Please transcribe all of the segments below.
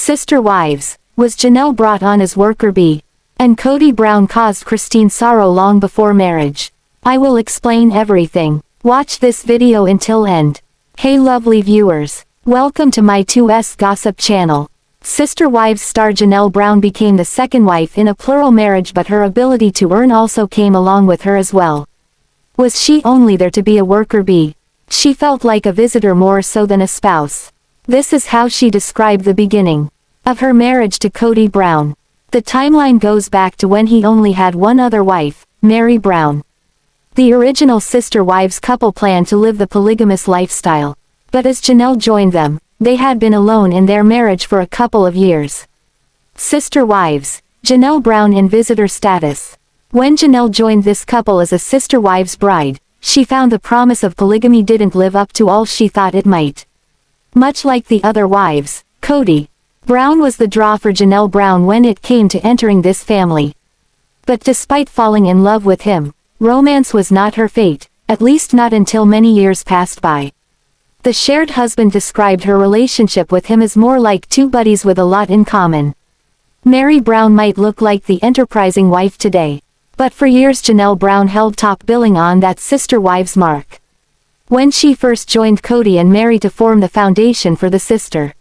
Sister wives. Was Janelle brought on as worker bee? And Kody Brown caused Christine sorrow long before marriage. I will explain everything. Watch this video until end. Hey lovely viewers. Welcome to my 2S Gossip channel. Sister Wives star Janelle Brown became the second wife in a plural marriage, but her ability to earn also came along with her as well. Was she only there to be a worker bee? She felt like a visitor more so than a spouse. This is how she described the beginning of her marriage to Kody Brown. The timeline goes back to when he only had one other wife, Meri Brown. The original Sister Wives couple planned to live the polygamous lifestyle. But as Janelle joined them, they had been alone in their marriage for a couple of years. Sister Wives. Janelle Brown in visitor status. When Janelle joined this couple as a Sister Wives bride, she found the promise of polygamy didn't live up to all she thought it might. Much like the other wives, Kody Brown was the draw for Janelle Brown when it came to entering this family. But despite falling in love with him, romance was not her fate, at least not until many years passed by. The shared husband described her relationship with him as more like two buddies with a lot in common. Meri Brown might look like the enterprising wife today. But for years Janelle Brown held top billing on that Sister Wives mark. When she first joined Kody and Meri to form the foundation for the Sister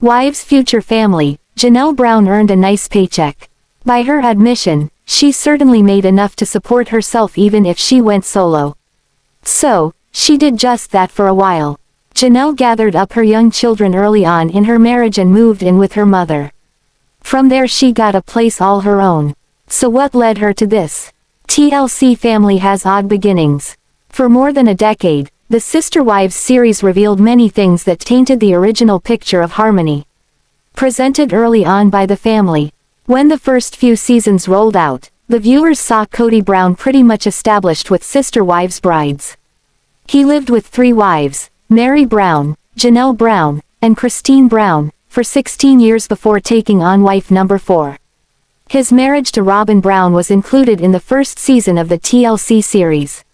Wives' future family, Janelle Brown earned a nice paycheck. By her admission, she certainly made enough to support herself even if she went solo. So, she did just that for a while. Janelle gathered up her young children early on in her marriage and moved in with her mother. From there she got a place all her own. So what led her to this? TLC family has odd beginnings. For more than a decade, the Sister Wives series revealed many things that tainted the original picture of harmony presented early on by the family. When the first few seasons rolled out, the viewers saw Kody Brown pretty much established with Sister Wives brides. He lived with 3 wives, Meri Brown, Janelle Brown, and Christine Brown, for 16 years before taking on wife number 4. His marriage to Robyn Brown was included in the first season of the TLC series.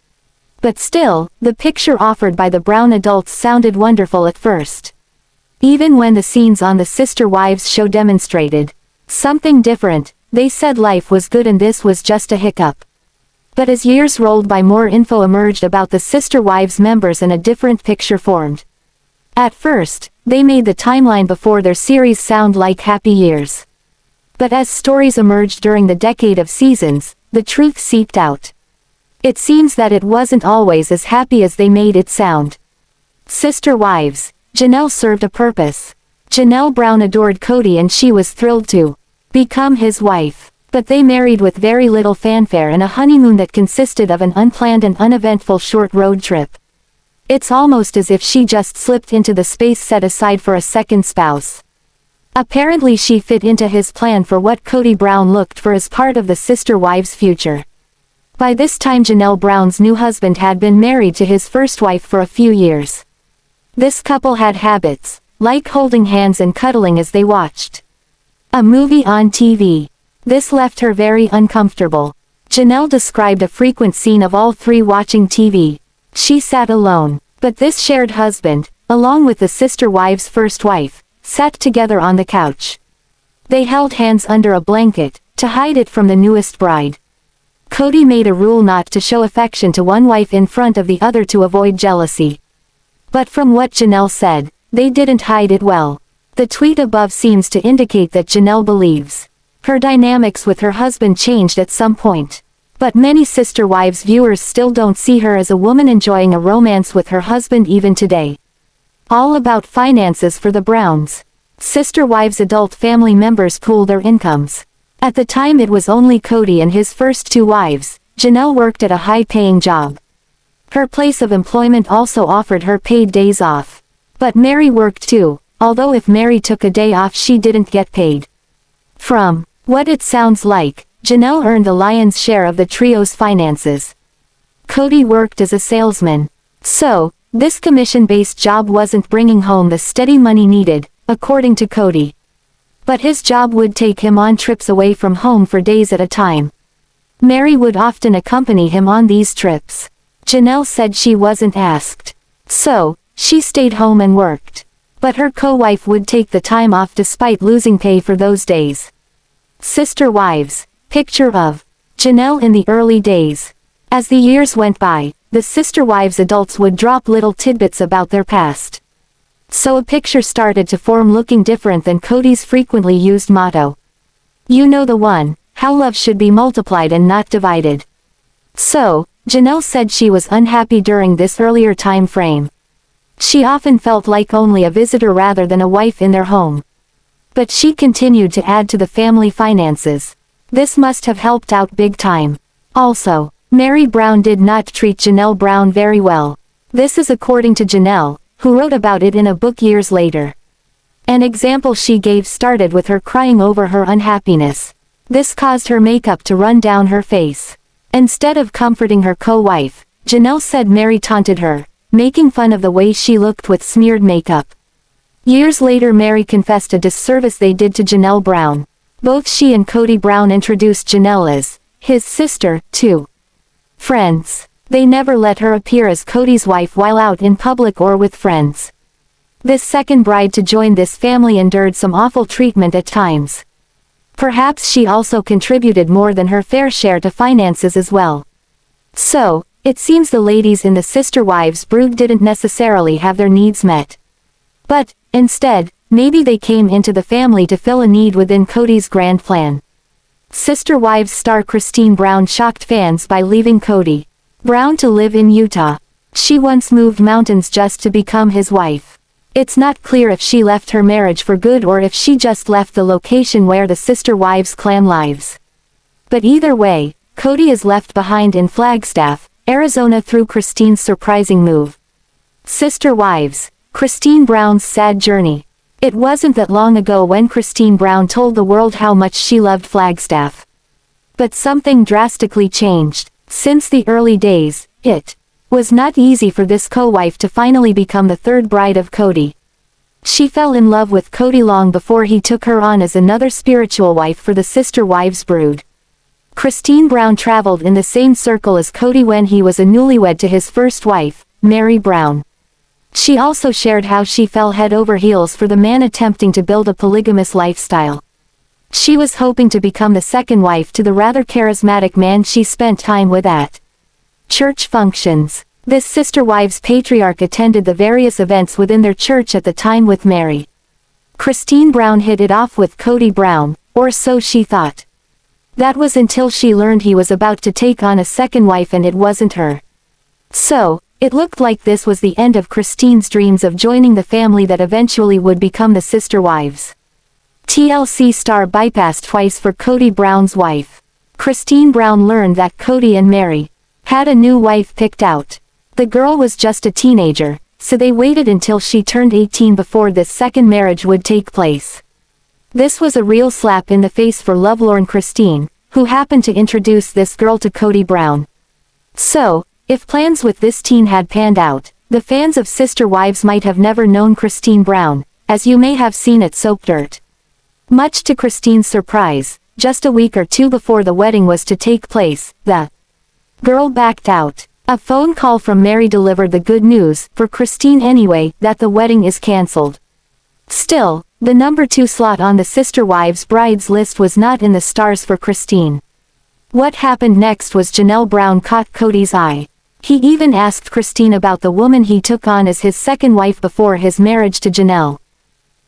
But still, the picture offered by the Brown adults sounded wonderful at first. Even when the scenes on the Sister Wives show demonstrated something different, they said life was good and this was just a hiccup. But as years rolled by, more info emerged about the Sister Wives members and a different picture formed. At first, they made the timeline before their series sound like happy years. But as stories emerged during the decade of seasons, the truth seeped out. It seems that it wasn't always as happy as they made it sound. Sister Wives. Janelle served a purpose. Janelle Brown adored Kody and she was thrilled to become his wife. But they married with very little fanfare and a honeymoon that consisted of an unplanned and uneventful short road trip. It's almost as if she just slipped into the space set aside for a second spouse. Apparently she fit into his plan for what Kody Brown looked for as part of the Sister Wives' future. By this time Janelle Brown's new husband had been married to his first wife for a few years. This couple had habits, like holding hands and cuddling as they watched a movie on TV. This left her very uncomfortable. Janelle described a frequent scene of all 3 watching TV. She sat alone, but this shared husband, along with the Sister Wives' first wife, sat together on the couch. They held hands under a blanket, to hide it from the newest bride. Kody made a rule not to show affection to one wife in front of the other to avoid jealousy. But from what Janelle said, they didn't hide it well. The tweet above seems to indicate that Janelle believes her dynamics with her husband changed at some point. But many Sister Wives viewers still don't see her as a woman enjoying a romance with her husband even today. All about finances for the Browns. Sister Wives adult family members pool their incomes. At the time it was only Kody and his first 2 wives. Janelle worked at a high-paying job. Her place of employment also offered her paid days off. But Meri worked too, although if Meri took a day off she didn't get paid. From what it sounds like, Janelle earned the lion's share of the trio's finances. Kody worked as a salesman. So, this commission-based job wasn't bringing home the steady money needed, according to Kody. But his job would take him on trips away from home for days at a time. Meri would often accompany him on these trips. Janelle said she wasn't asked. So, she stayed home and worked. But her co-wife would take the time off despite losing pay for those days. Sister wives. Picture of Janelle in the early days. As the years went by, the sister wives adults would drop little tidbits about their past. So a picture started to form looking different than Kody's frequently used motto. You know the one, how love should be multiplied and not divided. So, Janelle said she was unhappy during this earlier time frame. She often felt like only a visitor rather than a wife in their home. But she continued to add to the family finances. This must have helped out big time. Also, Meri Brown did not treat Janelle Brown very well. This is according to Janelle, who wrote about it in a book years later. An example she gave started with her crying over her unhappiness. This caused her makeup to run down her face. Instead of comforting her co-wife, Janelle said Meri taunted her, making fun of the way she looked with smeared makeup. Years later Meri confessed a disservice they did to Janelle Brown. Both she and Kody Brown introduced Janelle as his sister, to friends. They never let her appear as Kody's wife while out in public or with friends. This second bride to join this family endured some awful treatment at times. Perhaps she also contributed more than her fair share to finances as well. So, it seems the ladies in the sister wives brood didn't necessarily have their needs met. But, instead, maybe they came into the family to fill a need within Kody's grand plan. Sister Wives star Christine Brown shocked fans by leaving Kody Brown to live in Utah. She once moved mountains just to become his wife. It's not clear if she left her marriage for good or if she just left the location where the Sister Wives clan lives. But either way, Kody is left behind in Flagstaff, Arizona through Christine's surprising move. Sister Wives. Christine Brown's sad journey. It wasn't that long ago when Christine Brown told the world how much she loved Flagstaff. But something drastically changed. Since the early days, it was not easy for this co-wife to finally become the third bride of Kody. She fell in love with Kody long before he took her on as another spiritual wife for the Sister Wives brood. Christine Brown traveled in the same circle as Kody when he was a newlywed to his first wife, Meri Brown. She also shared how she fell head over heels for the man attempting to build a polygamous lifestyle. She was hoping to become the second wife to the rather charismatic man she spent time with at church functions. This sister wives patriarch attended the various events within their church at the time with Meri. Christine Brown hit it off with Kody Brown, or so she thought. That was until she learned he was about to take on a second wife and it wasn't her. So, it looked like this was the end of Christine's dreams of joining the family that eventually would become the Sister Wives. TLC star bypassed twice for Kody Brown's wife. Christine Brown learned that Kody and Meri had a new wife picked out. The girl was just a teenager, so they waited until she turned 18 before this second marriage would take place. This was a real slap in the face for lovelorn Christine, who happened to introduce this girl to Kody Brown. So, if plans with this teen had panned out, the fans of Sister Wives might have never known Christine Brown, as you may have seen at Soap Dirt. Much to Christine's surprise, just a week or two before the wedding was to take place, the girl backed out. A phone call from Meri delivered the good news, for Christine anyway, that the wedding is cancelled. Still, the number 2 slot on the Sister Wives brides list was not in the stars for Christine. What happened next was Janelle Brown caught Kody's eye. He even asked Christine about the woman he took on as his second wife before his marriage to Janelle.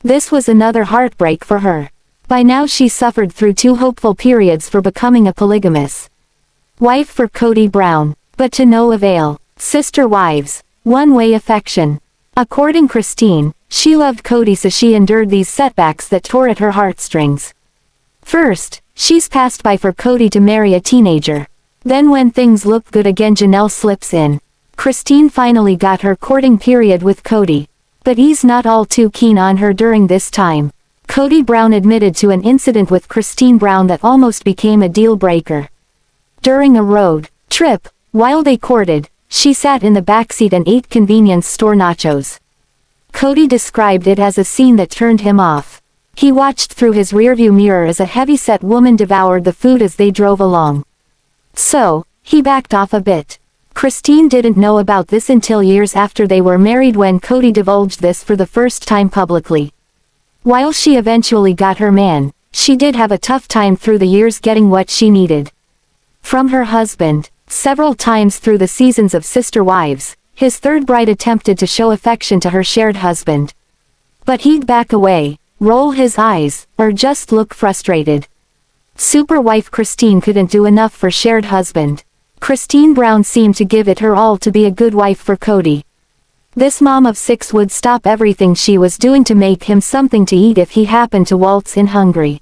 This was another heartbreak for her. By now she suffered through 2 hopeful periods for becoming a polygamous wife for Kody Brown, but to no avail. Sister Wives. One-way affection. According Christine, she loved Kody so she endured these setbacks that tore at her heartstrings. First, she's passed by for Kody to marry a teenager. Then when things look good again Janelle slips in. Christine finally got her courting period with Kody. But he's not all too keen on her during this time. Kody Brown admitted to an incident with Christine Brown that almost became a deal breaker. During a road trip, while they courted, she sat in the backseat and ate convenience store nachos. Kody described it as a scene that turned him off. He watched through his rearview mirror as a heavy-set woman devoured the food as they drove along. So, he backed off a bit. Christine didn't know about this until years after they were married when Kody divulged this for the first time publicly. While she eventually got her man, she did have a tough time through the years getting what she needed from her husband. Several times through the seasons of Sister Wives, his third bride attempted to show affection to her shared husband. But he'd back away, roll his eyes, or just look frustrated. Super wife Christine couldn't do enough for shared husband. Christine Brown seemed to give it her all to be a good wife for Kody. This mom of 6 would stop everything she was doing to make him something to eat if he happened to waltz in hungry.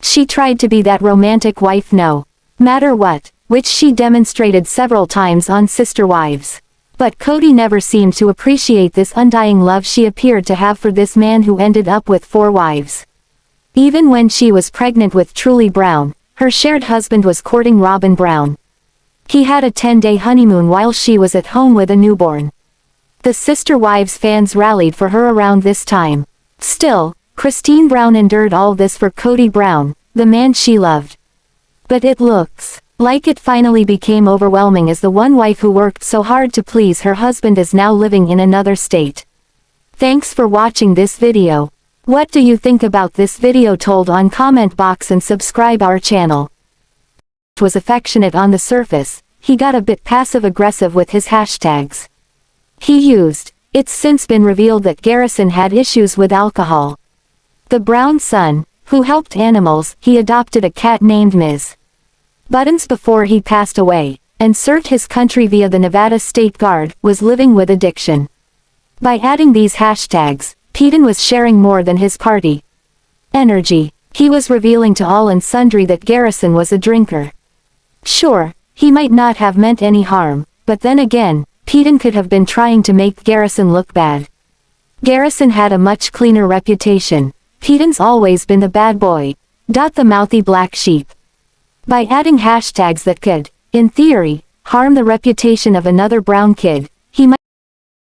She tried to be that romantic wife no matter what, which she demonstrated several times on Sister Wives. But Kody never seemed to appreciate this undying love she appeared to have for this man who ended up with 4 wives. Even when she was pregnant with Truely Brown, her shared husband was courting Robyn Brown. He had a 10-day honeymoon while she was at home with a newborn. The Sister Wives fans rallied for her around this time. Still, Christine Brown endured all this for Kody Brown, the man she loved. But it looks like it finally became overwhelming as the one wife who worked so hard to please her husband is now living in another state. Thanks for watching this video. What do you think about this video? Told on comment box and subscribe our channel. Was affectionate on the surface, he got a bit passive-aggressive with his hashtags he used. It's since been revealed that Garrison had issues with alcohol. The Brown son, who helped animals, he adopted a cat named Ms. Buttons before he passed away, and served his country via the Nevada State Guard, was living with addiction. By adding these hashtags, Paedon was sharing more than his party energy. He was revealing to all and sundry that Garrison was a drinker. Sure, he might not have meant any harm, but then again, Paedon could have been trying to make Garrison look bad. Garrison had a much cleaner reputation. Paedon's always been the bad boy. The mouthy black sheep. By adding hashtags that could, in theory, harm the reputation of another brown kid,